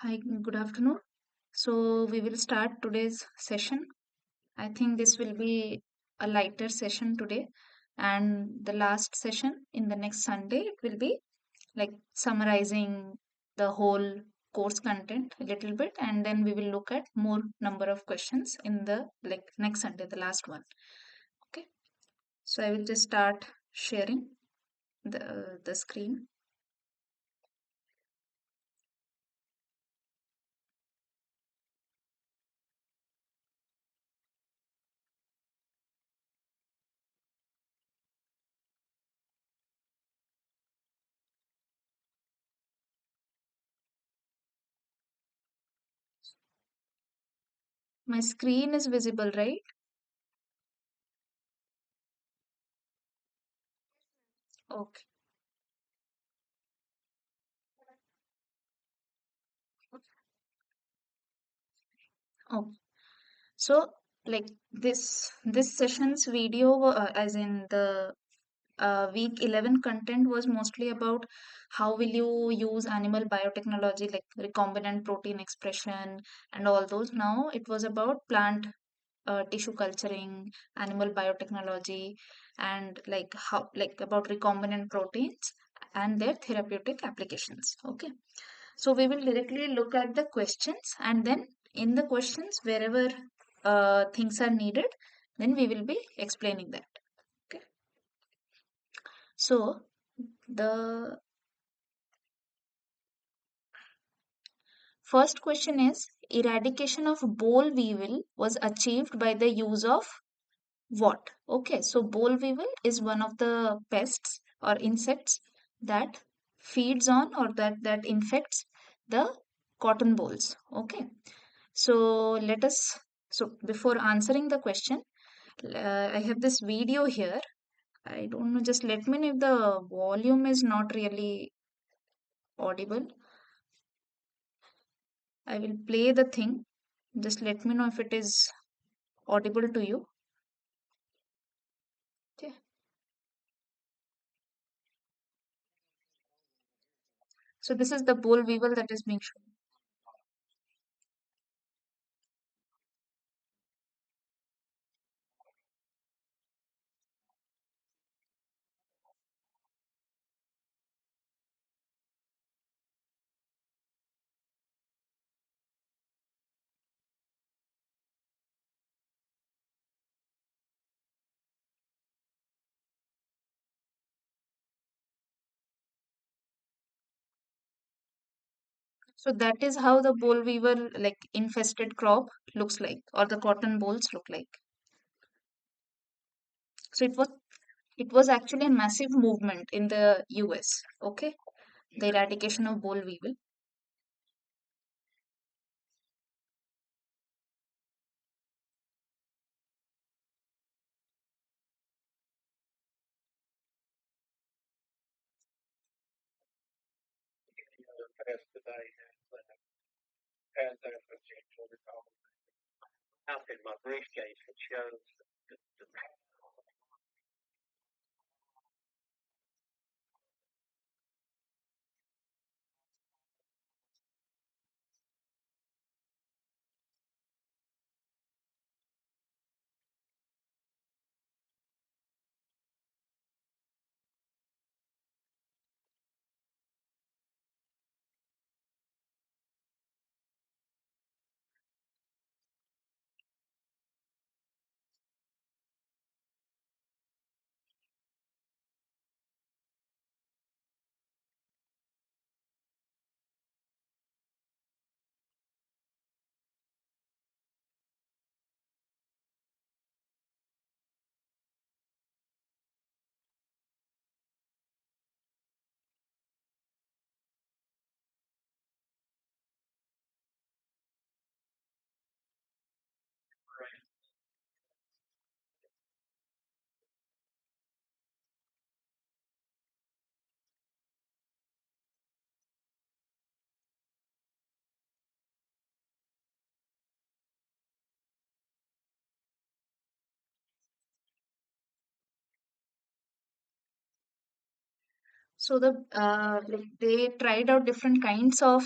Hi, good afternoon. So we will start today's session. I think this will be a lighter session today, and the last session in the next Sunday it will be like summarizing the whole course content a little bit, and then we will look at more number of questions in the next Sunday, the last one. Okay. So I will just start sharing the screen. My screen is visible, right? Okay. Okay. So, like this session's video, as in the week 11 content was mostly about how will you use animal biotechnology like recombinant protein expression and all those. Now it was about plant tissue culturing, animal biotechnology, and like how like about recombinant proteins and their therapeutic applications. Okay. So we will directly look at the questions, and then in the questions, wherever things are needed, then we will be explaining that. Okay. So the first question is eradication of boll weevil was achieved by the use of what? Okay, so boll weevil is one of the pests or insects that feeds on or that infects the cotton bolls. Okay. So let us, so before answering the question, I have this video here. I don't know, just let me know if the volume is not really audible. I will play the thing. Just let me know if it is audible to you. Okay. So this is the boll weevil that is being shown. So that is how the boll weevil like infested crop looks like, or the cotton bolls look like. So it was actually a massive movement in the US. Okay, the eradication of boll weevil. So the like they tried out different kinds of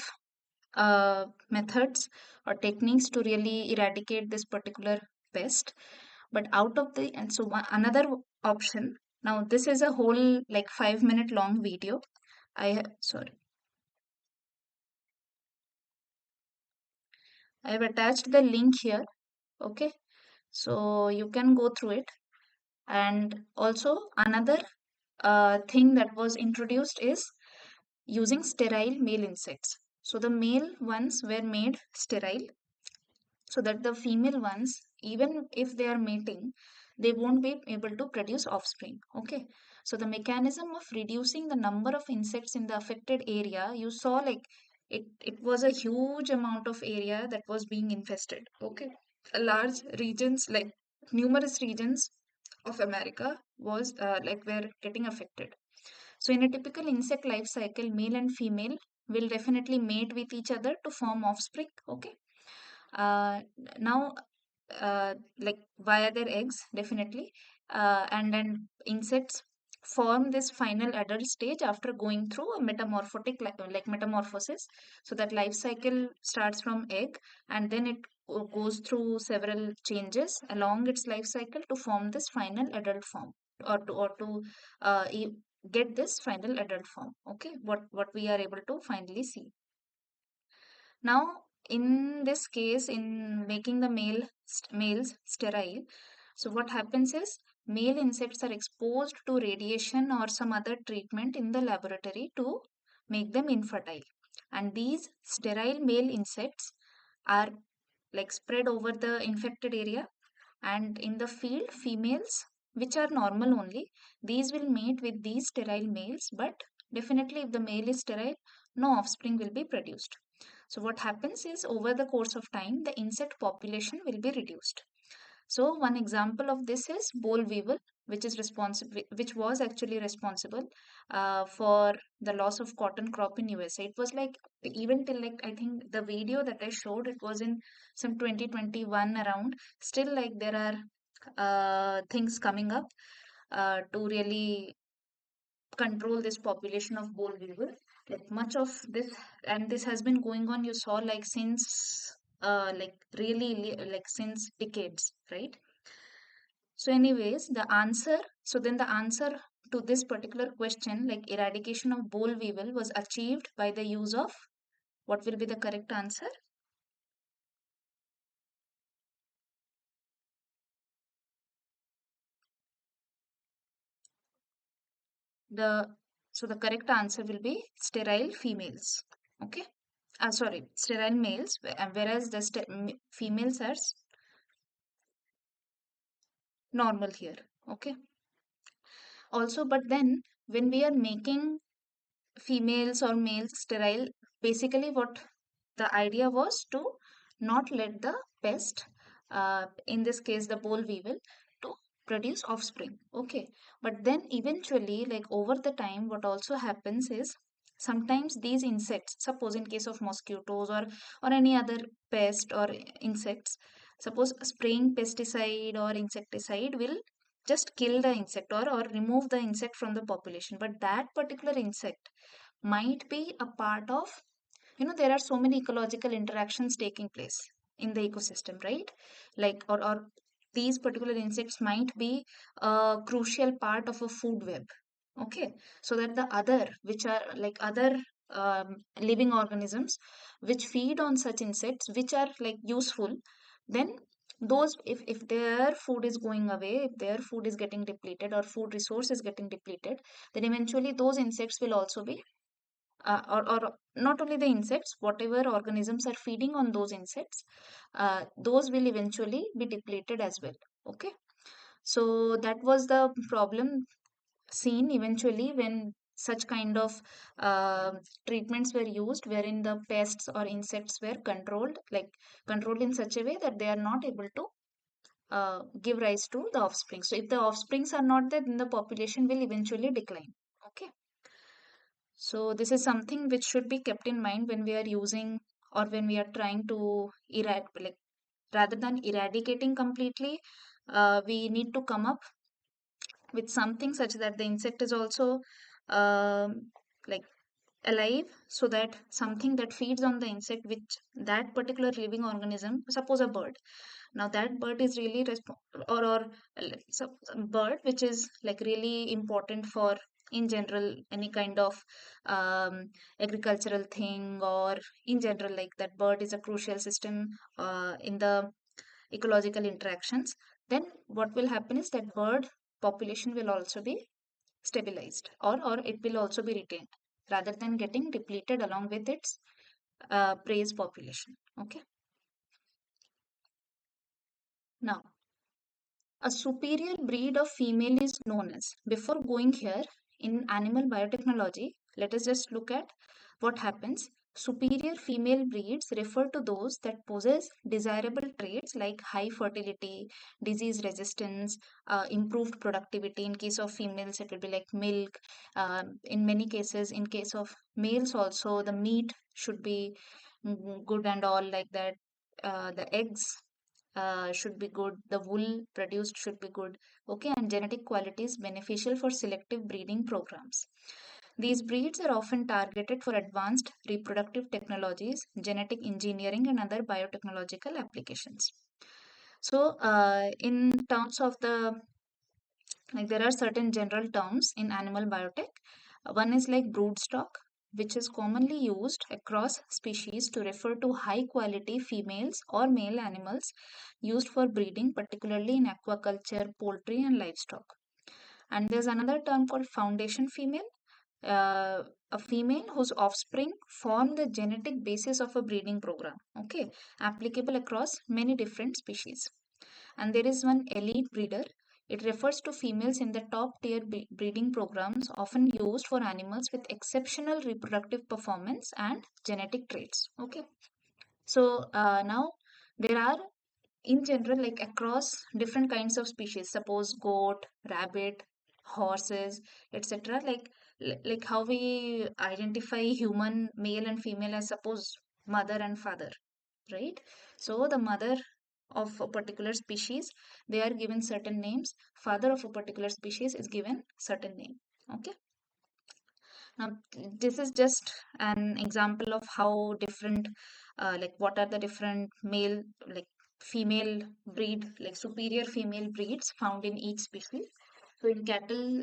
methods or techniques to really eradicate this particular pest. But out of the, and so another option, now this is a whole like 5 minute long video. Sorry, I have attached the link here. Okay, so you can go through it. And also another thing that was introduced is using sterile male insects. So the male ones were made sterile so that the female ones, even if they are mating, they won't be able to produce offspring. Okay, so the mechanism of reducing the number of insects in the affected area, you saw like it was a huge amount of area that was being infested. Okay, a large regions, like numerous regions of America was like were getting affected. So in a typical insect life cycle, male and female will definitely mate with each other to form offspring. Okay, uh, now like via their eggs definitely, and then insects form this final adult stage after going through a metamorphotic like metamorphosis. So that life cycle starts from egg, and then it goes through several changes along its life cycle to form this final adult form, or to get this final adult form. Okay, what we are able to finally see. Now, in this case, in making the males sterile, so what happens is male insects are exposed to radiation or some other treatment in the laboratory to make them infertile. And these sterile male insects are like spread over the infected area, and in the field, females, which are normal only, these will mate with these sterile males, but definitely if the male is sterile, no offspring will be produced. So what happens is over the course of time, the insect population will be reduced. So one example of this is boll weevil, which was actually responsible for the loss of cotton crop in USA. It was like even till like I think the video that I showed, it was in some 2021 around. Still like there are things coming up to really control this population of boll weevil. Like much of this, and this has been going on, you saw like since like really like since decades, right? So anyways, the answer to this particular question, like eradication of boll weevil, was achieved by the use of, what will be the correct answer? The So the correct answer will be sterile females. Okay. Sorry, sterile males, whereas the females are normal here. Okay. Also, but then when we are making females or males sterile, basically what the idea was to not let the pest, in this case the boll weevil, to produce offspring. Okay, but then eventually, like over the time, what also happens is sometimes these insects, suppose in case of mosquitoes or any other pest or insects, suppose spraying pesticide or insecticide will just kill the insect, or remove the insect from the population, but that particular insect might be a part of, there are so many ecological interactions taking place in the ecosystem, right? Like, or these particular insects might be a crucial part of a food web. Okay, so that the other, which are like other living organisms which feed on such insects, which are like useful, then those, if their food is going away, if their food is getting depleted or food resource is getting depleted, then eventually those insects will also be, or not only the insects, whatever organisms are feeding on those insects, those will eventually be depleted as well. Okay, so that was the problem seen eventually when such kind of uh, treatments were used, wherein the pests or insects were controlled, like controlled in such a way that they are not able to give rise to the offspring. So if the offsprings are not there, then the population will eventually decline. Okay, so this is something which should be kept in mind when we are using, or when we are trying to like rather than eradicating completely, we need to come up with something such that the insect is also um, like alive, so that something that feeds on the insect which that particular living organism, suppose a bird, now that bird is really bird which is like really important for in general any kind of um, agricultural thing, or in general like that bird is a crucial system in the ecological interactions, then what will happen is that bird population will also be stabilized, or it will also be retained rather than getting depleted along with its prey's population. Okay. Now, a superior breed of female is known as. Before going here, in animal biotechnology, let us just look at what happens. Superior female breeds refer to those that possess desirable traits like high fertility, disease resistance, improved productivity. In case of females, it will be like milk. In many cases, in case of males also, the meat should be good and all like that. The eggs should be good, the wool produced should be good, okay, and genetic qualities beneficial for selective breeding programs. These breeds are often targeted for advanced reproductive technologies, genetic engineering, and other biotechnological applications. So, in terms of the like there are certain general terms in animal biotech. One is like broodstock, which is commonly used across species to refer to high quality females or male animals used for breeding, particularly in aquaculture, poultry, and livestock. And there's another term called foundation female, uh, a female whose offspring form the genetic basis of a breeding program, okay, applicable across many different species. And there is one elite breeder. It refers to females in the top tier breeding programs, often used for animals with exceptional reproductive performance and genetic traits. Okay, so now there are in general like across different kinds of species, suppose goat, rabbit, horses, etc. Like how we identify human male and female as suppose mother and father, right? So the mother of a particular species, they are given certain names. Father of a particular species is given certain name. Okay. Now, this is just an example of how different, like what are the different male, like female breed, like superior female breeds found in each species. So in cattle,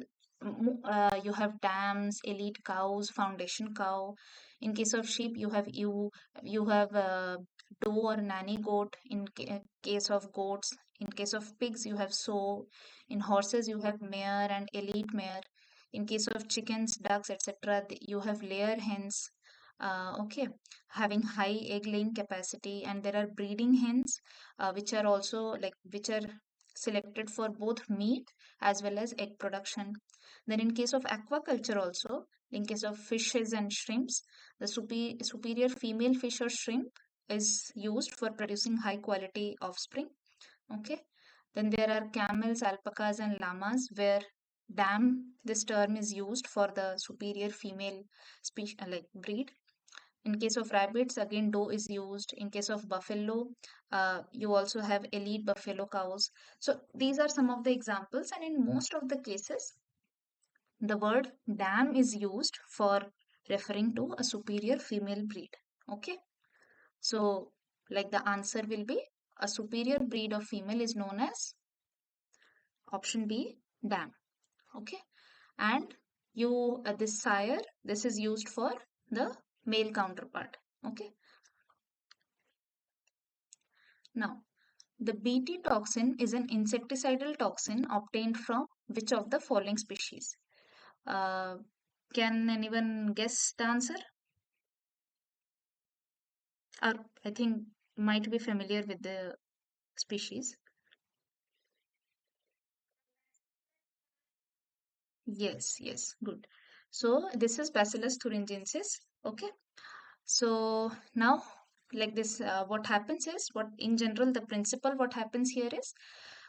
you have dams, elite cows, foundation cow. In case of sheep, you have doe or nanny goat. In case of goats, in case of pigs, you have sow. In horses, you have mare and elite mare. In case of chickens, ducks, etc., you have layer hens. Okay, having high egg laying capacity, and there are breeding hens, which are also like which are selected for both meat as well as egg production. Then, in case of aquaculture, also in case of fishes and shrimps, the superior female fish or shrimp is used for producing high quality offspring. Okay, then there are camels, alpacas, and llamas, where dam this term is used for the superior female species like breed. In case of rabbits, again doe is used. In case of buffalo, you also have elite buffalo cows. So these are some of the examples, and in most of the cases, the word dam is used for referring to a superior female breed. Okay, so like the answer will be a superior breed of female is known as option B, dam. Okay, and you this sire, this is used for the male counterpart. Okay, now the Bt toxin is an insecticidal toxin obtained from which of the following species? Uh, can anyone guess the answer? Or I think might be familiar with the species. Yes, yes, good. So this is Bacillus thuringiensis. Okay. So now, like this, what happens is, what in general the principle what happens here is,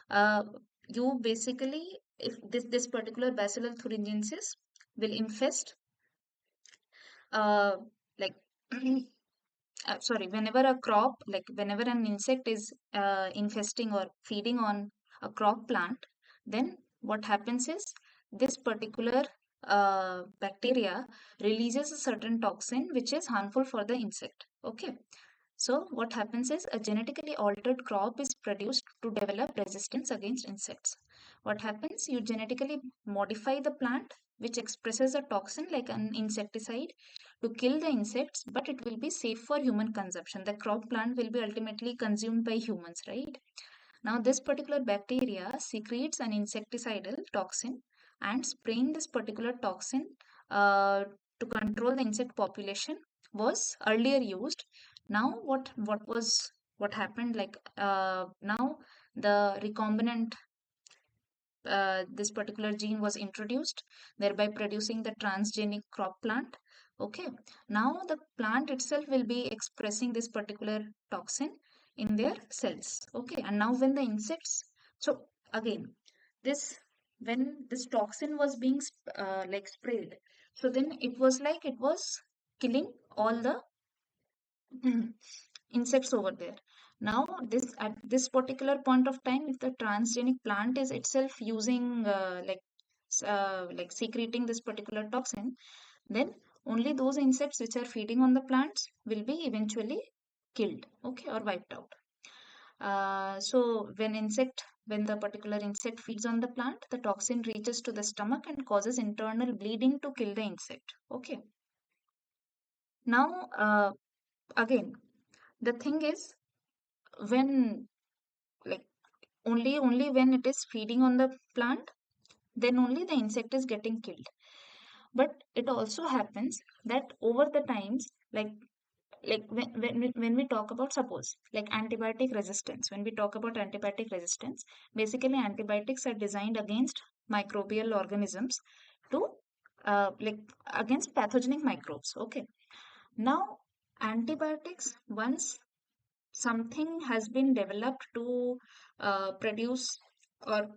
uh, you basically, if this particular Bacillus thuringiensis will infest, uh, like sorry, whenever a crop, like whenever an insect is infesting or feeding on a crop plant, then what happens is this particular bacteria releases a certain toxin which is harmful for the insect. Okay. So what happens is a genetically altered crop is produced to develop resistance against insects. What happens? You genetically modify the plant which expresses a toxin like an insecticide to kill the insects, but it will be safe for human consumption. The crop plant will be ultimately consumed by humans, right? Now, this particular bacteria secretes an insecticidal toxin, and spraying this particular toxin uh, to control the insect population was earlier used. Now, what happened? Like now, the recombinant this particular gene was introduced, thereby producing the transgenic crop plant. Okay, now the plant itself will be expressing this particular toxin in their cells. Okay, and now when the insects, so again, this when this toxin was being like sprayed, so then it was like it was killing all the insects over there. Now, this at this particular point of time, if the transgenic plant is itself using like secreting this particular toxin, then only those insects which are feeding on the plants will be eventually killed, okay, or wiped out. So when the particular insect feeds on the plant, the toxin reaches to the stomach and causes internal bleeding to kill the insect. Okay. Now, again, the thing is when like only when it is feeding on the plant, then only the insect is getting killed. But it also happens that over the times, when we talk about, suppose, like antibiotic resistance, when we talk about antibiotic resistance, basically antibiotics are designed against microbial organisms to like against pathogenic microbes. Okay, now antibiotics, once something has been developed to produce, or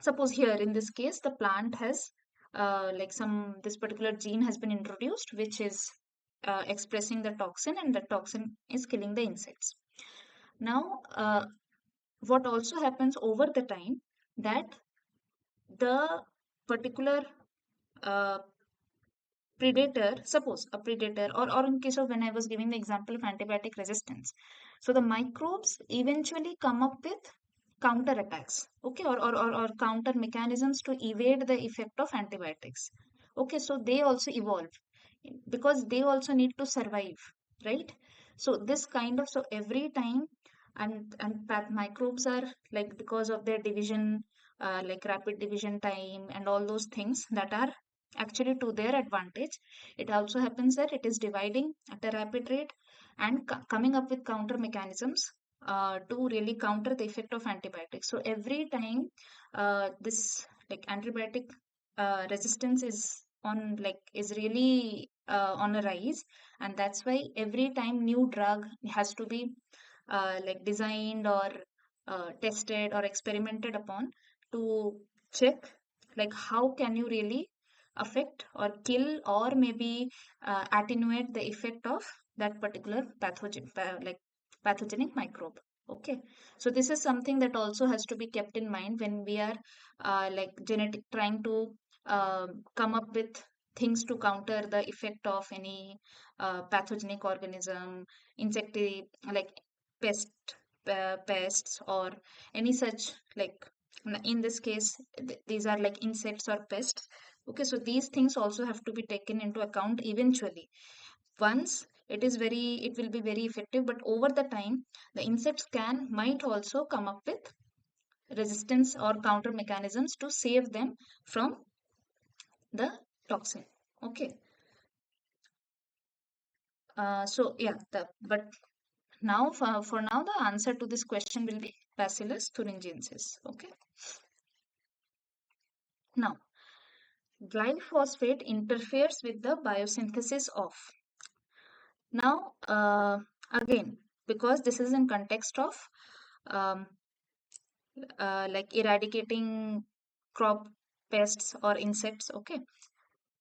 suppose here in this case the plant has like some this particular gene has been introduced which is expressing the toxin, and the toxin is killing the insects. Now what also happens over the time, that the particular uh, predator, suppose a predator, or in case of when I was giving the example of antibiotic resistance, so the microbes eventually come up with counter attacks, okay, or counter mechanisms to evade the effect of antibiotics. Okay, so they also evolve because they also need to survive, right? So this kind of, so every time, and microbes are like, because of their division, like rapid division time and all those things that are actually to their advantage, it also happens that it is dividing at a rapid rate and coming up with counter mechanisms to really counter the effect of antibiotics. So every time this like antibiotic resistance is really on a rise, and that's why every time new drug has to be like designed or tested or experimented upon to check like how can you really affect or kill or maybe attenuate the effect of that particular pathogenic microbe. Okay, so this is something that also has to be kept in mind when we are like genetic trying to come up with things to counter the effect of any pathogenic organism, insecti like pest pests, or any such like in this case these are like insects or pests. Okay, so these things also have to be taken into account eventually. Once it will be very effective, but over the time the insects can might also come up with resistance or counter mechanisms to save them from the toxin. Okay, so yeah, but now for now the answer to this question will be Bacillus thuringiensis. Okay, now glyphosate interferes with the biosynthesis of. Now, again, because this is in context of um, like eradicating crop pests or insects, okay.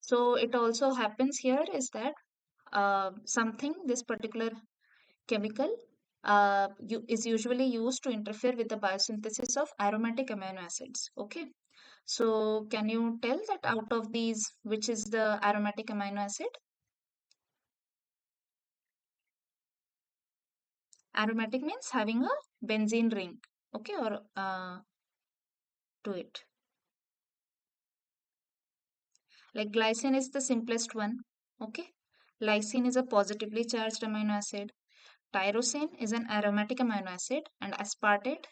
So it also happens here is that this particular chemical is usually used to interfere with the biosynthesis of aromatic amino acids, okay. So can you tell that out of these, which is the aromatic amino acid? Aromatic means having a benzene ring, okay, or to it. Like glycine is the simplest one, okay. Lysine is a positively charged amino acid. Tyrosine is an aromatic amino acid, and aspartate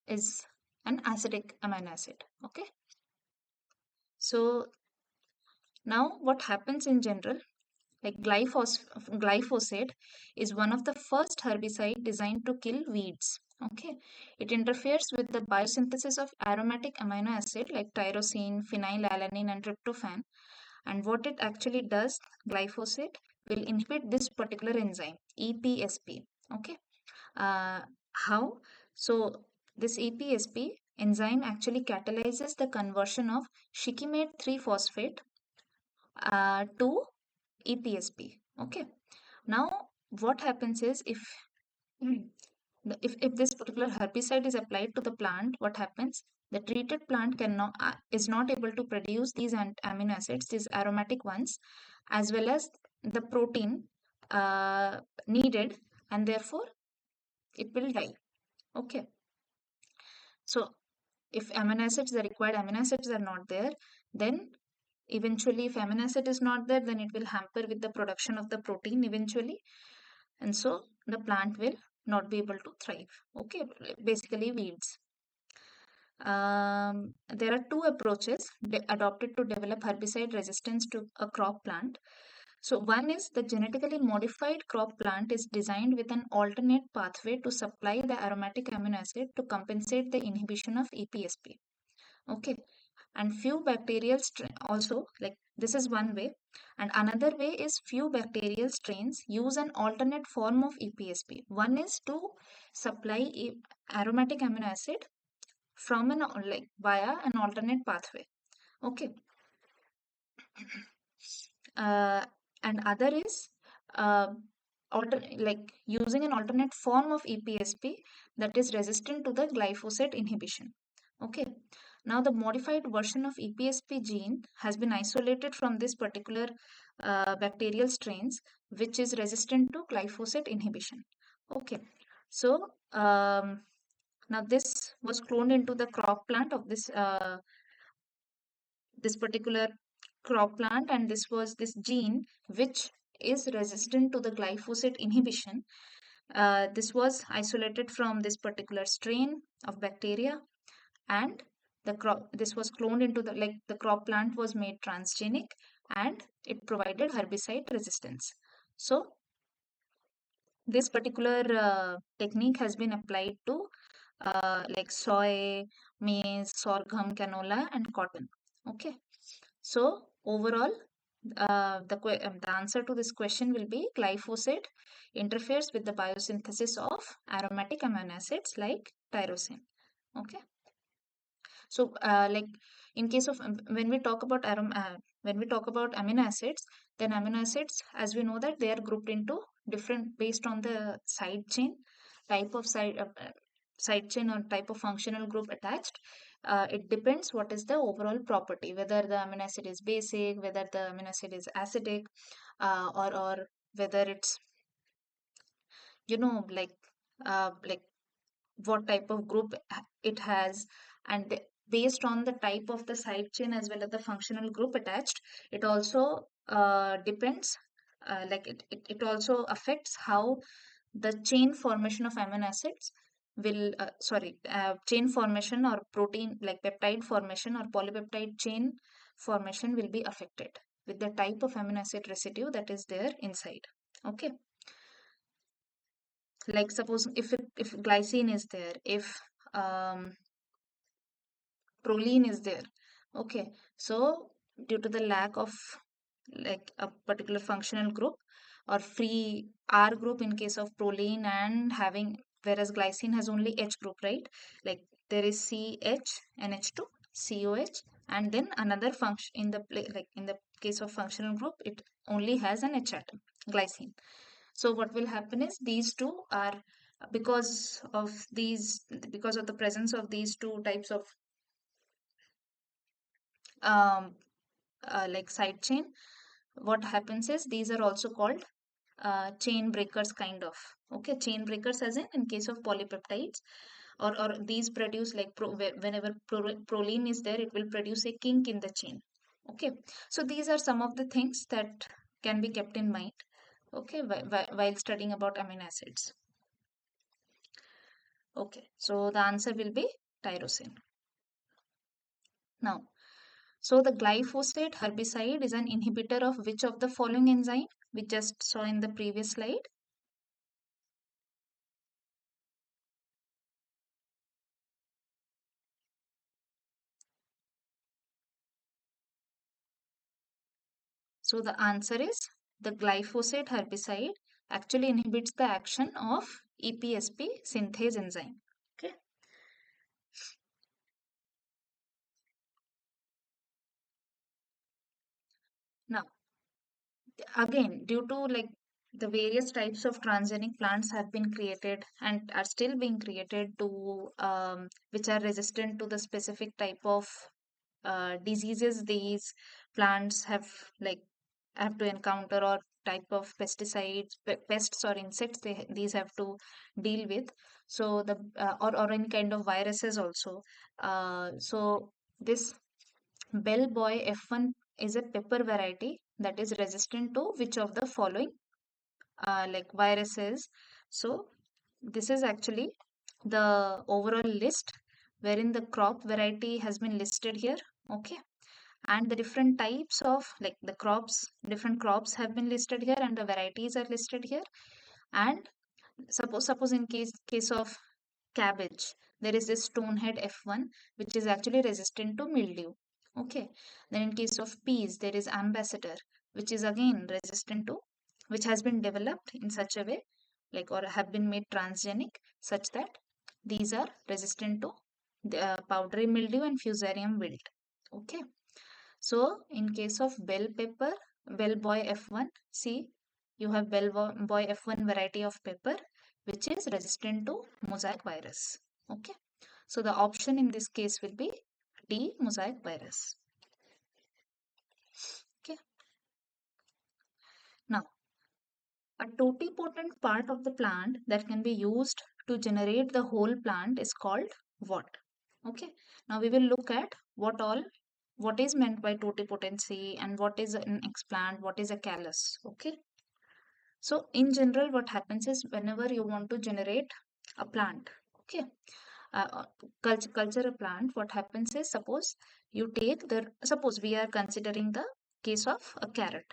is an acidic amino acid, okay. So now what happens in general, like glyphosate is one of the first herbicide designed to kill weeds, okay. It interferes with the biosynthesis of aromatic amino acid like tyrosine, phenylalanine and tryptophan. And what it actually does, glyphosate will inhibit this particular enzyme, EPSP, okay. uh, how? So this EPSP enzyme actually catalyzes the conversion of shikimate 3 phosphate to EPSP. Okay. Now, what happens is mm, if this particular herbicide is applied to the plant, what happens? The treated plant cannot is not able to produce these amino acids, these aromatic ones, as well as the protein needed, and therefore it will die. Okay. So if amino acids, the required amino acids are not there, then eventually if amino acid is not there, then it will hamper with the production of the protein eventually, and so the plant will not be able to thrive, okay, basically weeds. There are two approaches adopted to develop herbicide resistance to a crop plant. So one is the genetically modified crop plant is designed with an alternate pathway to supply the aromatic amino acid to compensate the inhibition of EPSP, okay. And few bacterial also, like this is one way, and another way is few bacterial strains use an alternate form of EPSP. One is to supply aromatic amino acid from an like via an alternate pathway, okay. uh, and other is uh, like using an alternate form of EPSP that is resistant to the glyphosate inhibition. Okay. Now the modified version of EPSP gene has been isolated from this particular bacterial strains, which is resistant to glyphosate inhibition. Okay. So now this was cloned into the crop plant of this particular crop plant, and this was this gene which is resistant to the glyphosate inhibition. This was isolated from this particular strain of bacteria, and the crop this was cloned into the crop plant was made transgenic, and it provided herbicide resistance. So this particular technique has been applied to like soy, maize, sorghum, canola, and cotton. Okay. So overall, the answer to this question will be glyphosate interferes with the biosynthesis of aromatic amino acids like tyrosine. Okay. So, like in case of when we talk about when we talk about amino acids, then amino acids, as we know that they are grouped into different based on the side chain, type of side chain or type of functional group attached. It depends what is the overall property, whether the amino acid is basic, whether the amino acid is acidic, or whether it's like like what type of group it has, and based on the type of the side chain as well as the functional group attached, it also depends, it also affects how the chain formation of amino acids will chain formation or protein like peptide formation or polypeptide chain formation will be affected with the type of amino acid residue that is there inside, okay. Like suppose if glycine is there, if um, proline is there, okay. So due to the lack of like a particular functional group or free R group in case of proline, and having, whereas glycine has only H group, right? Like there is CH, NH2, COH, and then another function in the like in the case of functional group, it only has an H atom, glycine. So what will happen is these two are, because of the presence of these two types of um, like side chain, what happens is these are also called chain breakers kind of. Okay, chain breakers as in case of polypeptides, or these produce like whenever proline is there, it will produce a kink in the chain. Okay, so these are some of the things that can be kept in mind, okay, while studying about amino acids. Okay, so the answer will be tyrosine. Now, so the glyphosate herbicide is an inhibitor of which of the following enzyme we just saw in the previous slide? So the answer is the glyphosate herbicide actually inhibits the action of EPSP synthase enzyme. Okay. Now, again, due to like the various types of transgenic plants have been created and are still being created to which are resistant to the specific type of diseases these plants like have to encounter, or type of pesticides, pests or insects these have to deal with. So the or any kind of viruses also. So this Bell Boy F1 is a pepper variety that is resistant to which of the following like viruses. So this is actually the overall list wherein the crop variety has been listed here. Okay, and the different types of like the crops, different crops have been listed here and the varieties are listed here. And suppose in case of cabbage, there is this stonehead F1 which is actually resistant to mildew. Okay, then in case of peas there is ambassador which is again resistant to, which has been developed in such a way like or have been made transgenic such that these are resistant to the powdery mildew and fusarium wilt. Okay, so in case of bell pepper, bell boy F1, see, you have boy F1 variety of pepper which is resistant to mosaic virus. Okay. So the option in this case will be D, mosaic virus. Okay. Now, a totipotent part of the plant that can be used to generate the whole plant is called what? Okay. Now we will look at what is meant by totipotency and what is an explant, what is a callus. Okay. So in general, what happens is whenever you want to generate a plant, okay, culture a plant, what happens is suppose we are considering the case of a carrot.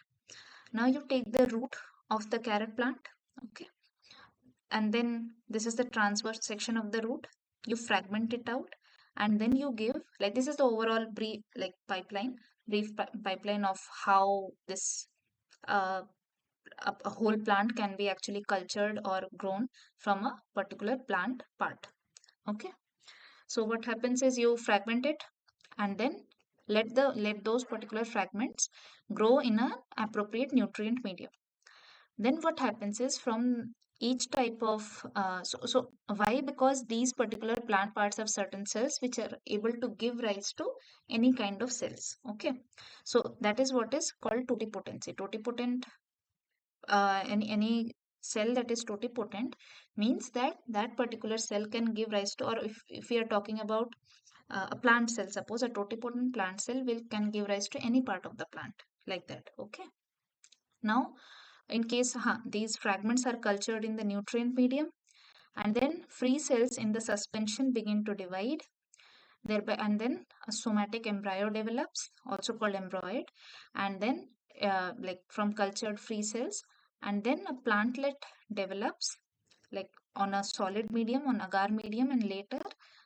Now you take the root of the carrot plant, okay, and then this is the transverse section of the root. You fragment it out, and then you give like this is the overall brief like pipeline of how this uh, a whole plant can be actually cultured or grown from a particular plant part. Okay, so what happens is you fragment it and then let those particular fragments grow in an appropriate nutrient medium. Then what happens is from each type of so why, because these particular plant parts have certain cells which are able to give rise to any kind of cells. Okay, so that is what is called totipotency. Totipotent any cell that is totipotent means that that particular cell can give rise to, or if we are talking about a plant cell, suppose a totipotent plant cell will can give rise to any part of the plant like that. Okay, now in case these fragments are cultured in the nutrient medium, and then free cells in the suspension begin to divide thereby, and then a somatic embryo develops, also called embroid, and then like from cultured free cells, and then a plantlet develops like on a solid medium, on agar medium, and later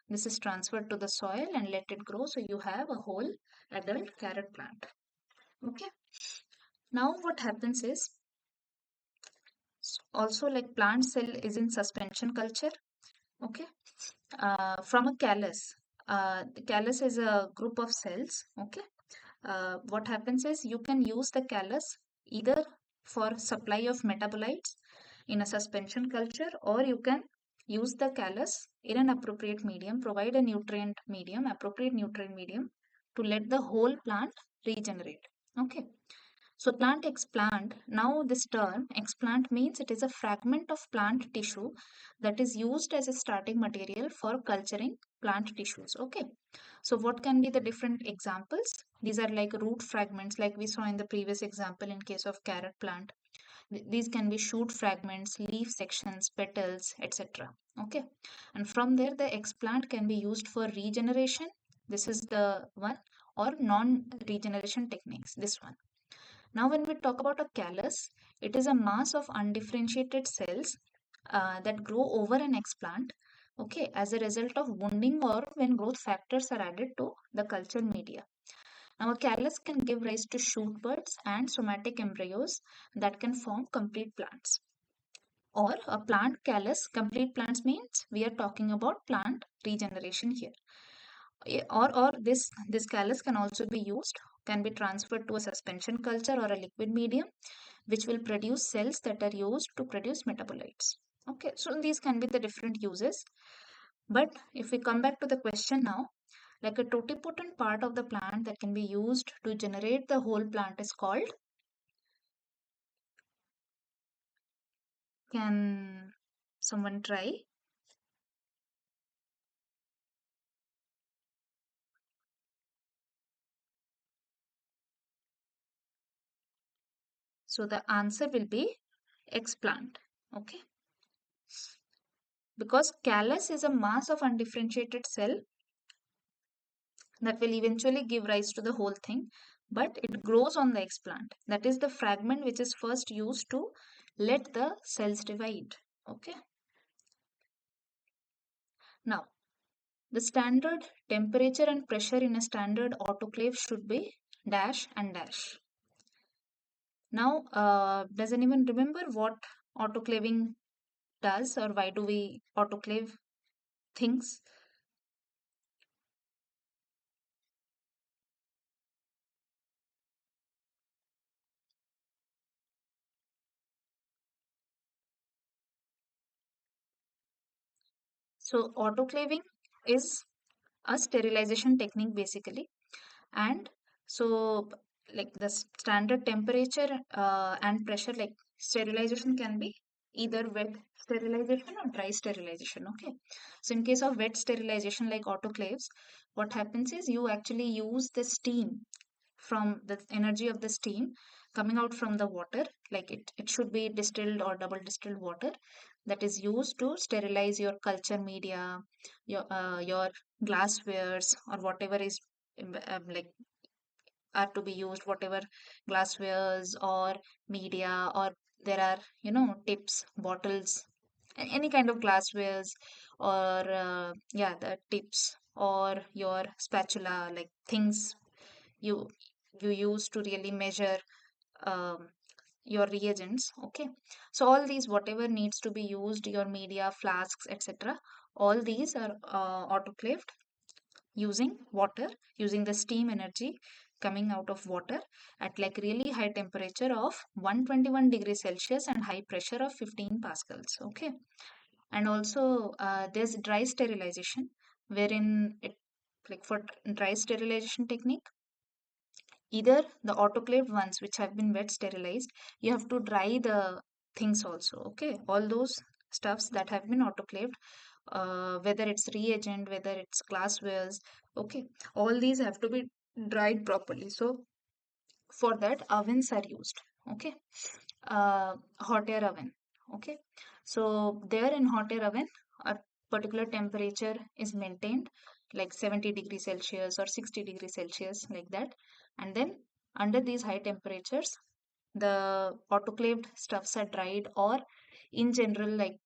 this is transferred to the soil and let it grow, so you have a whole adult carrot plant. Okay, now what happens is also like plant cell is in suspension culture. Okay, from a callus. The callus is a group of cells. Okay, what happens is you can use the callus either for supply of metabolites in a suspension culture, or you can use the callus in an appropriate medium, provide a nutrient medium, appropriate nutrient medium to let the whole plant regenerate. Okay. So plant explant, now this term explant means it is a fragment of plant tissue that is used as a starting material for culturing plant tissues. Okay. So what can be the different examples? These are like root fragments like we saw in the previous example in case of carrot plant. These can be shoot fragments, leaf sections, petals, etc. Okay. And from there the explant can be used for regeneration. This is the one, or non-regeneration techniques. This one. Now, when we talk about a callus, it is a mass of undifferentiated cells that grow over an explant, okay, as a result of wounding or when growth factors are added to the culture media. Now, a callus can give rise to shoot buds and somatic embryos that can form complete plants. Or a plant callus, complete plants means we are talking about plant regeneration here. Or this callus can also be used, can be transferred to a suspension culture or a liquid medium which will produce cells that are used to produce metabolites. Okay, so these can be the different uses. But if we come back to the question now, like a totipotent part of the plant that can be used to generate the whole plant is called, can someone try? So the answer will be explant. Okay, because callus is a mass of undifferentiated cell that will eventually give rise to the whole thing, but it grows on the explant. That is the fragment which is first used to let the cells divide. Okay. Now, the standard temperature and pressure in a standard autoclave should be dash and dash. Now, does anyone remember what autoclaving does, or why do we autoclave things? So, autoclaving is a sterilization technique basically, and so like the standard temperature and pressure, like sterilization can be either wet sterilization or dry sterilization. Okay, so in case of wet sterilization like autoclaves, what happens is you actually use the steam, from the energy of the steam coming out from the water, like it should be distilled or double distilled water that is used to sterilize your culture media, your glasswares, or whatever is like are to be used, whatever glasswares or media, or there are tips, bottles, any kind of glasswares, or yeah, the tips, or your spatula, like things you you use to really measure um, your reagents. Okay, so all these whatever needs to be used, your media, flasks, etc., all these are autoclaved using water, using the steam energy coming out of water at like really high temperature of 121 degrees Celsius and high pressure of 15 pascals. Okay, and also there's dry sterilization, wherein it, like for dry sterilization technique, either the autoclaved ones which have been wet sterilized, you have to dry the things also. Okay, all those stuffs that have been autoclaved, whether it's reagent, whether it's glasswares, okay, all these have to be dried properly. So for that ovens are used. Okay, hot air oven. Okay, so there in hot air oven a particular temperature is maintained, like 70 degrees Celsius or 60 degrees Celsius, like that. And then under these high temperatures the autoclaved stuffs are dried, or in general, like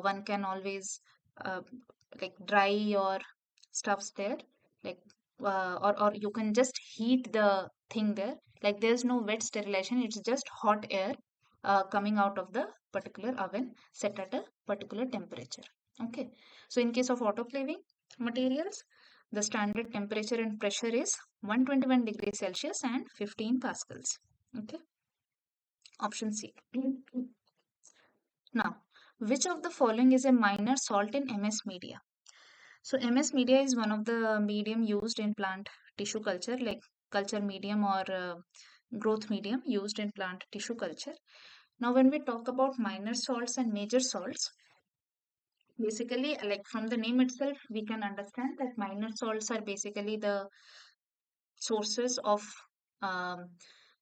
one can always uh, like dry your stuffs there, like or you can just heat the thing there, like there's no wet sterilization, it's just hot air coming out of the particular oven set at a particular temperature. Okay, so in case of autoclaving materials, the standard temperature and pressure is 121 degrees Celsius and 15 pascals. Okay, option C. Now, which of the following is a minor salt in MS media? So MS media is one of the medium used in plant tissue culture, like culture medium or growth medium used in plant tissue culture. Now, when we talk about minor salts and major salts, basically, like from the name itself, we can understand that minor salts are basically the sources of um,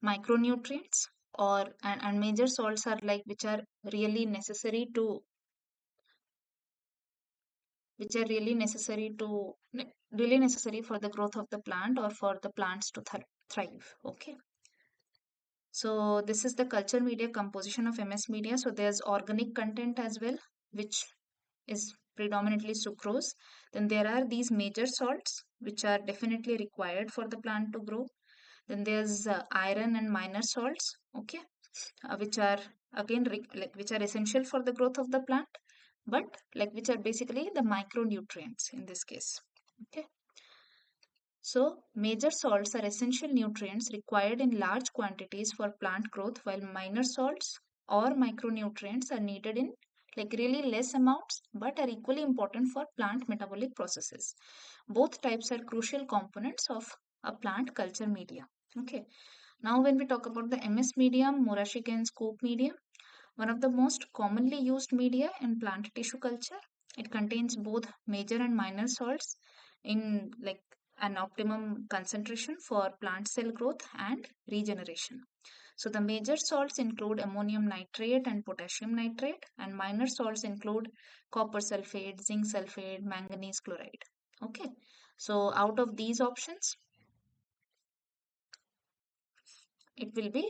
micronutrients, or and major salts are like which are really necessary to really necessary for the growth of the plant or for the plants to thrive. Okay, so this is the culture media composition of MS media. So there's organic content as well, which is predominantly sucrose. Then there are these major salts which are definitely required for the plant to grow. Then there's iron and minor salts, okay, which are again like which are essential for the growth of the plant, but like which are basically the micronutrients in this case. Okay, so major salts are essential nutrients required in large quantities for plant growth, while minor salts or micronutrients are needed in like really less amounts but are equally important for plant metabolic processes. Both types are crucial components of a plant culture media. Okay. Now, when we talk about the MS medium, Morashiki and scoop medium, one of the most commonly used media in plant tissue culture, it contains both major and minor salts in like an optimum concentration for plant cell growth and regeneration. So the major salts include ammonium nitrate and potassium nitrate, and minor salts include copper sulfate, zinc sulfate, manganese chloride. Okay, so out of these options, it will be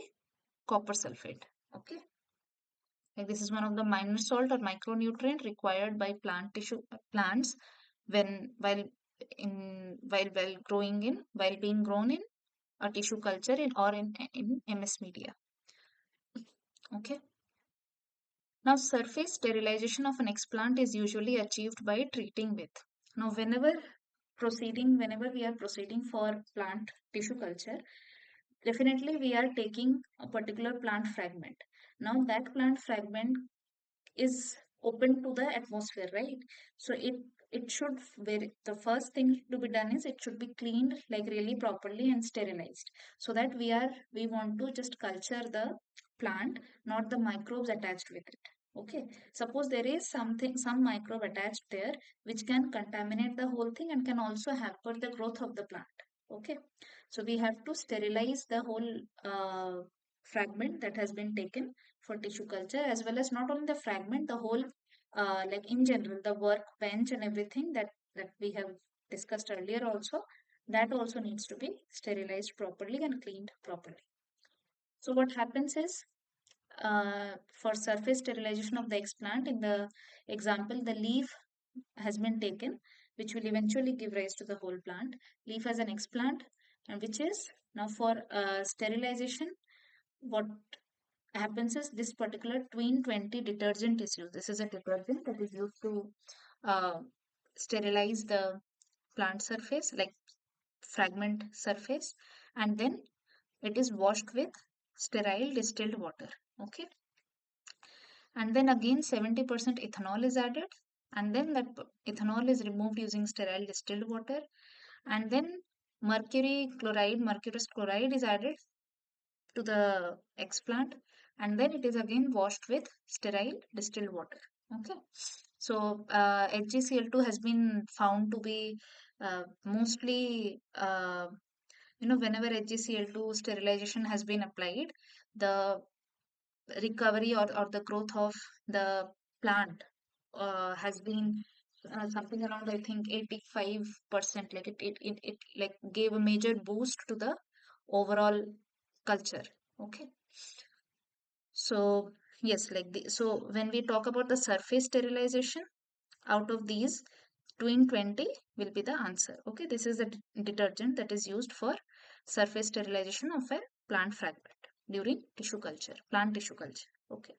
copper sulfate. Okay, like this is one of the minor salt or micronutrient required by plants when while being grown in a tissue culture in MS media. Okay. Now, surface sterilization of an explant is usually achieved by treating with. Now, whenever we are proceeding for plant tissue culture, definitely we are taking a particular plant fragment. Now, that plant fragment is open to the atmosphere, right? So it should where the first thing to be done is it should be cleaned like really properly and sterilized, so that we want to just culture the plant, not the microbes attached with it. Okay, suppose there is some microbe attached there which can contaminate the whole thing and can also hamper the growth of the plant. Okay, so we have to sterilize the whole fragment that has been taken for tissue culture, as well as not only the fragment, the whole like in general the workbench and everything that we have discussed earlier also, that also needs to be sterilized properly and cleaned properly. So what happens is, for surface sterilization of the explant, in the example the leaf has been taken, which will eventually give rise to the whole plant. Leaf as an explant, and which is now for sterilization, what happens is this particular tween 20 detergent is used. This is a detergent that is used to uh, sterilize the plant surface, like fragment surface, and then it is washed with sterile distilled water. Okay, and then again 70% ethanol is added, and then that ethanol is removed using sterile distilled water, and then mercurous chloride is added to the explant, and then it is again washed with sterile distilled water. Okay, so HgCl2 has been found to be mostly whenever HgCl2 sterilization has been applied, the recovery or the growth of the plant has been something around, I think, 85%. Like it like gave a major boost to the overall culture. Okay, so yes, so when we talk about the surface sterilization, out of these, 2 in 20 will be the answer. Okay, this is the detergent that is used for surface sterilization of a plant fragment during plant tissue culture. Okay,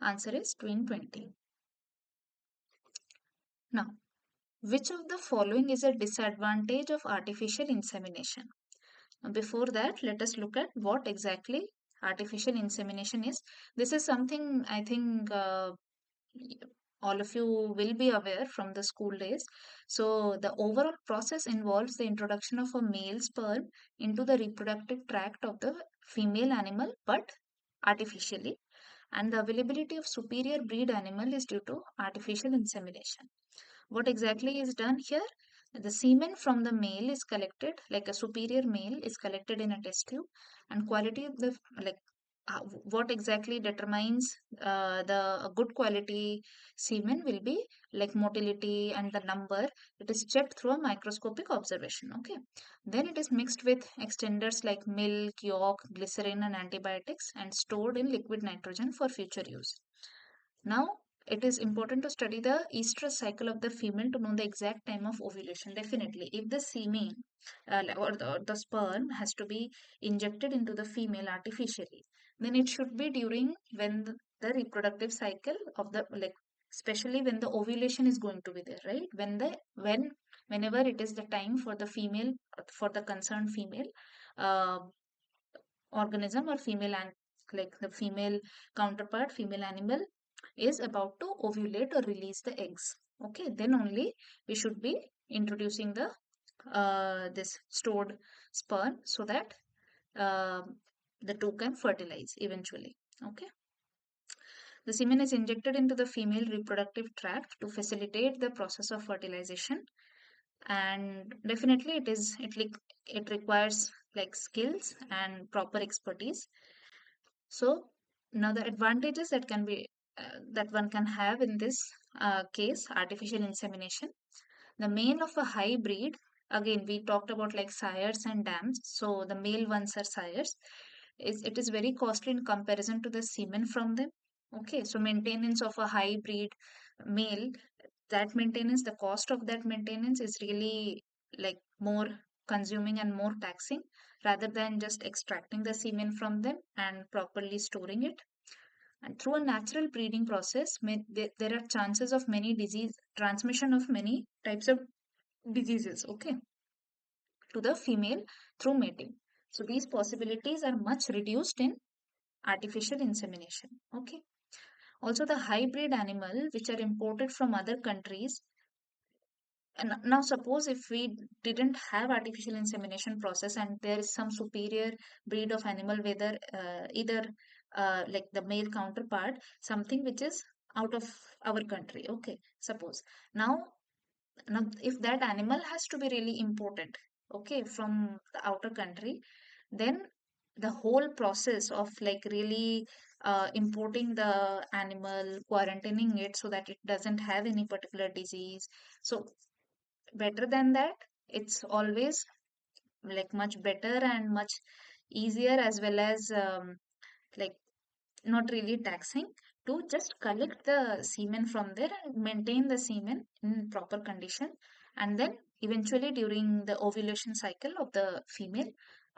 answer is 2 in 20. Now, which of the following is a disadvantage of artificial insemination? Before that, let us look at what exactly artificial insemination is. This is something I think all of you will be aware from the school days. So the overall process involves the introduction of a male sperm into the reproductive tract of the female animal, but artificially. And the availability of superior breed animal is due to artificial insemination. What exactly is done here? The semen from the male is collected, like a superior male is collected in a test tube, and quality of the like what exactly determines the a good quality semen will be like motility and the number. It is checked through a microscopic observation. Okay, then it is mixed with extenders like milk, yolk, glycerin, and antibiotics, and stored in liquid nitrogen for future use. Now, it is important to study the estrous cycle of the female to know the exact time of ovulation. Definitely, if the semen or the sperm has to be injected into the female artificially, then it should be during when the reproductive cycle of the like, especially when the ovulation is going to be there, right? Whenever it is the time for the female, for the concerned female uh, organism or female and like the female counterpart, female animal is about to ovulate or release the eggs. Okay, then only we should be introducing the this stored sperm so that uh, the two can fertilize eventually. Okay, the semen is injected into the female reproductive tract to facilitate the process of fertilization, and definitely it requires like skills and proper expertise. So now the advantages that can be that one can have in this case, artificial insemination. The male of a hybrid, again we talked about like sires and dams. So the male ones are sires. It is very costly in comparison to the semen from them. Okay, so maintenance of a hybrid male, that maintenance, the cost of that maintenance is really like more consuming and more taxing rather than just extracting the semen from them and properly storing it. And through a natural breeding process, there are chances of many disease transmission of many types of diseases, okay, to the female through mating. So these possibilities are much reduced in artificial insemination. Okay. Also, the hybrid animal which are imported from other countries. And now suppose if we didn't have artificial insemination process and there is some superior breed of animal, whether either like the male counterpart, something which is out of our country. Okay, suppose now now if that animal has to be really imported, okay, from the outer country, then the whole process of like really importing the animal, quarantining it so that it doesn't have any particular disease. So better than that, it's always like much better and much easier, as well as like not really taxing, to just collect the semen from there and maintain the semen in proper condition, and then eventually during the ovulation cycle of the female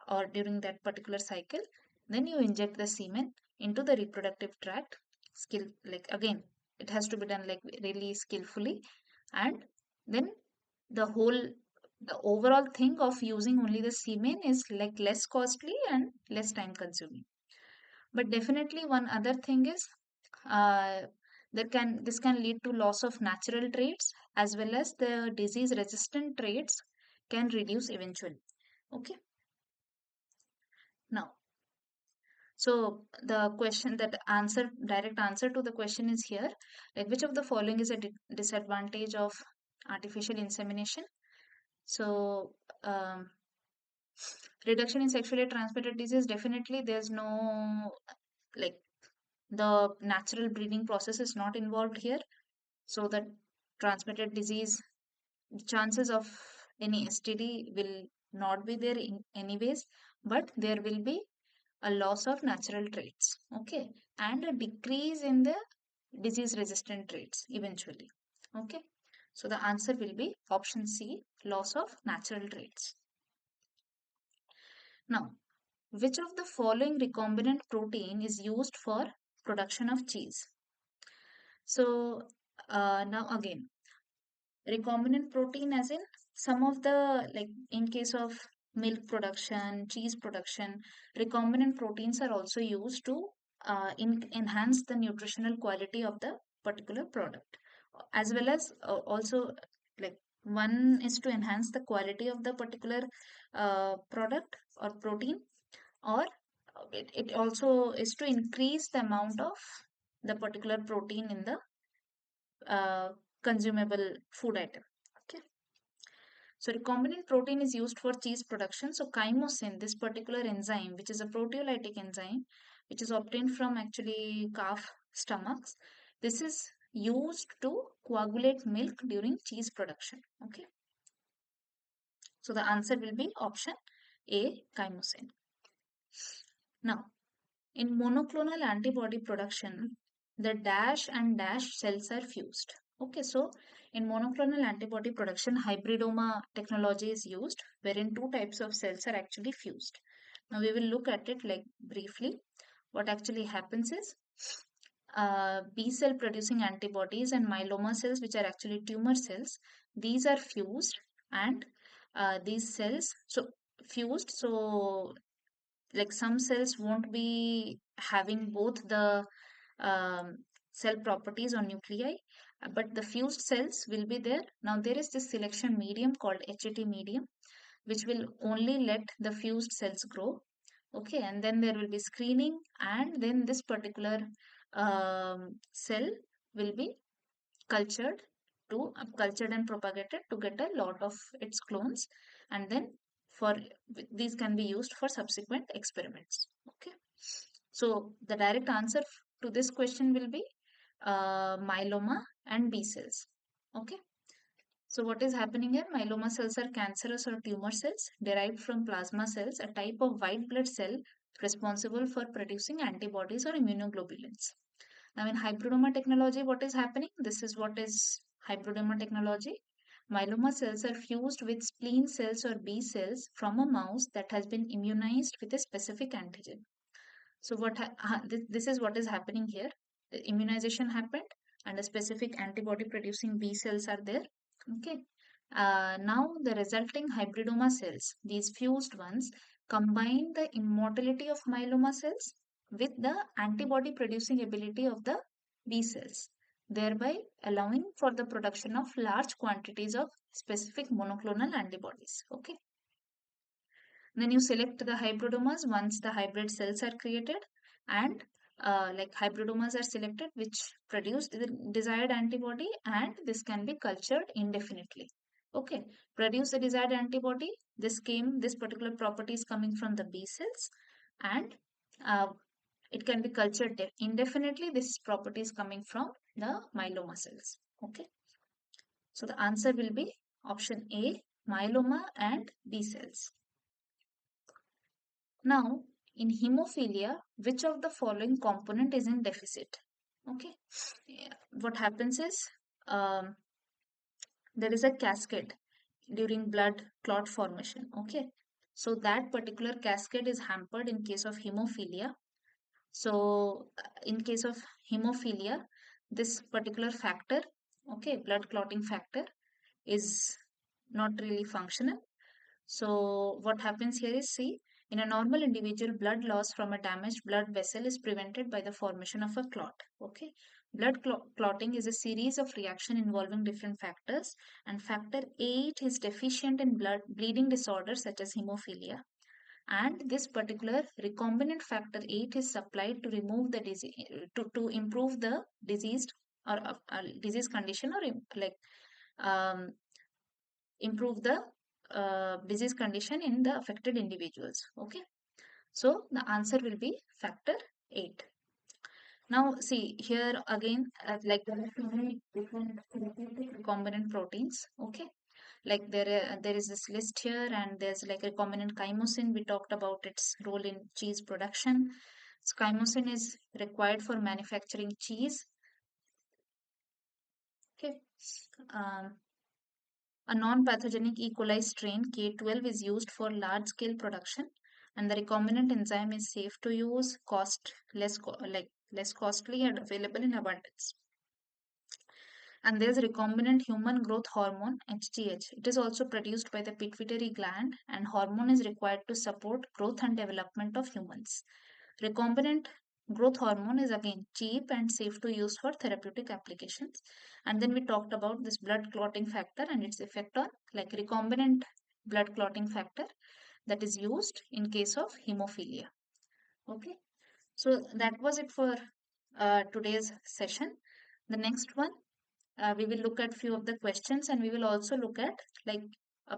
or during that particular cycle, then you inject the semen into the reproductive tract. Skill, like again, it has to be done like really skillfully, and then the overall thing of using only the semen is like less costly and less time consuming. But definitely one other thing is uh, this can lead to loss of natural traits, as well as the disease resistant traits can reduce eventually. Okay, now so the question that answer direct answer to the question is here, like which of the following is a disadvantage of artificial insemination? So reduction in sexually transmitted disease, definitely there's no like the natural breeding process is not involved here, so the transmitted disease chances of any STD will not be there in anyways, but there will be a loss of natural traits, okay, and a decrease in the disease resistant traits eventually. Okay, so the answer will be option C, loss of natural traits. Now, which of the following recombinant protein is used for production of cheese? So now again, recombinant protein as in some of the like in case of milk production, cheese production, recombinant proteins are also used to enhance the nutritional quality of the particular product. as well as also, like, one is to enhance the quality of the particular product or protein, or it also is to increase the amount of the particular protein in the uh, consumable food item. Okay. So recombinant protein is used for cheese production. So chymosin, this particular enzyme, which is a proteolytic enzyme, which is obtained from actually calf stomachs, this is used to coagulate milk during cheese production. Okay. So the answer will be option A, chymosin. Now, in monoclonal antibody production, the dash and dash cells are fused. Okay, so in monoclonal antibody production, hybridoma technology is used, wherein two types of cells are actually fused. Now we will look at it like briefly. What actually happens is B cell producing antibodies and myeloma cells, which are actually tumor cells, these are fused, and these cells so fused. So like some cells won't be having both the um, cell properties or nuclei, but the fused cells will be there. Now there is this selection medium called HET medium, which will only let the fused cells grow. Okay, and then there will be screening, and then this particular cell will be cultured cultured and propagated to get a lot of its clones, and then for these can be used for subsequent experiments. Okay, so the direct answer to this question will be myeloma and B cells. Okay, so what is happening here? Myeloma cells are cancerous or tumor cells derived from plasma cells, a type of white blood cell responsible for producing antibodies or immunoglobulins. Now, in hybridoma technology, what is happening? This is what is hybridoma technology. Myeloma cells are fused with spleen cells or B cells from a mouse that has been immunized with a specific antigen. So this is what is happening here. The immunization happened, and a specific antibody producing B cells are there. Okay. Now the resulting hybridoma cells, these fused ones, combine the immortality of myeloma cells with the antibody producing ability of the B cells, thereby allowing for the production of large quantities of specific monoclonal antibodies. Okay. Then you select the hybridomas once the hybrid cells are created, and like hybridomas are selected which produce the desired antibody, and this can be cultured indefinitely. Okay, produce the desired antibody. This particular property is coming from the B cells, and uh, it can be cultured indefinitely. This property is coming from the myeloma cells. Okay, so the answer will be option A, myeloma and B cells. Now, in hemophilia, which of the following component is in deficit? Okay. Yeah. What happens is um, there is a cascade during blood clot formation. Okay. So that particular cascade is hampered in case of hemophilia. So in case of hemophilia, this particular factor, okay, blood clotting factor, is not really functional. So what happens here is, see, in a normal individual, blood loss from a damaged blood vessel is prevented by the formation of a clot. Okay, clotting is a series of reaction involving different factors, and factor 8 is deficient in blood bleeding disorders such as hemophilia. And this particular recombinant factor 8 is supplied to remove the disease, to improve the diseased or disease condition, or like um, improve the disease condition in the affected individuals. Okay, so the answer will be factor 8. Now see here again, like there are so many different therapeutic recombinant proteins. Okay, like there is this list here, and there's like recombinant chymosin. We talked about its role in cheese production. So chymosin is required for manufacturing cheese. Okay, um, a non-pathogenic E. coli strain K12 is used for large-scale production, and the recombinant enzyme is safe to use, less costly, and available in abundance. And there's recombinant human growth hormone HGH. It is also produced by the pituitary gland, and hormone is required to support growth and development of humans. Recombinant Growth hormone is again cheap and safe to use for therapeutic applications. And then we talked about this blood clotting factor and its effect on like recombinant blood clotting factor that is used in case of hemophilia. Okay, so that was it for today's session. The next one, we will look at few of the questions, and we will also look at like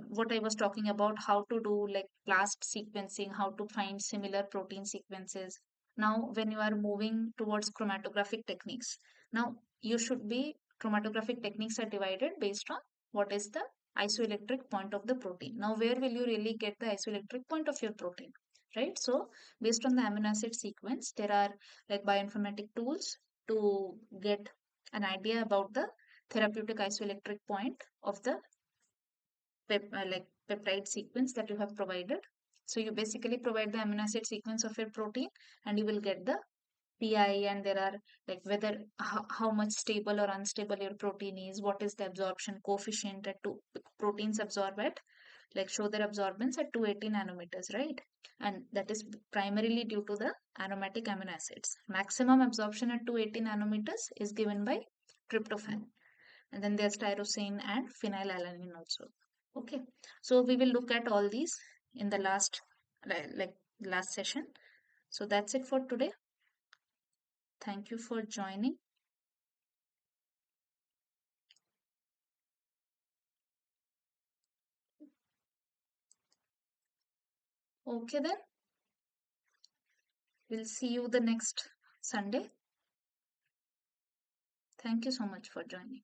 what I was talking about, how to do like blast sequencing, how to find similar protein sequences. Now when you are moving towards chromatographic techniques, now you should be, chromatographic techniques are divided based on what is the isoelectric point of the protein. Now where will you really get the isoelectric point of your protein, right? So based on the amino acid sequence, there are like bioinformatic tools to get an idea about the therapeutic isoelectric point of the like peptide sequence that you have provided. So you basically provide the amino acid sequence of your protein, and you will get the PI, and there are like whether how much stable or unstable your protein is, what is the absorption coefficient at two proteins absorb at, like show their absorbance at 280 nanometers, right? And that is primarily due to the aromatic amino acids. Maximum absorption at 280 nanometers is given by tryptophan, and then there's tyrosine and phenylalanine also. Okay, so we will look at all these in the last like last session. So that's it for today. Thank you for joining. Okay, then we'll see you the next Sunday. Thank you so much for joining.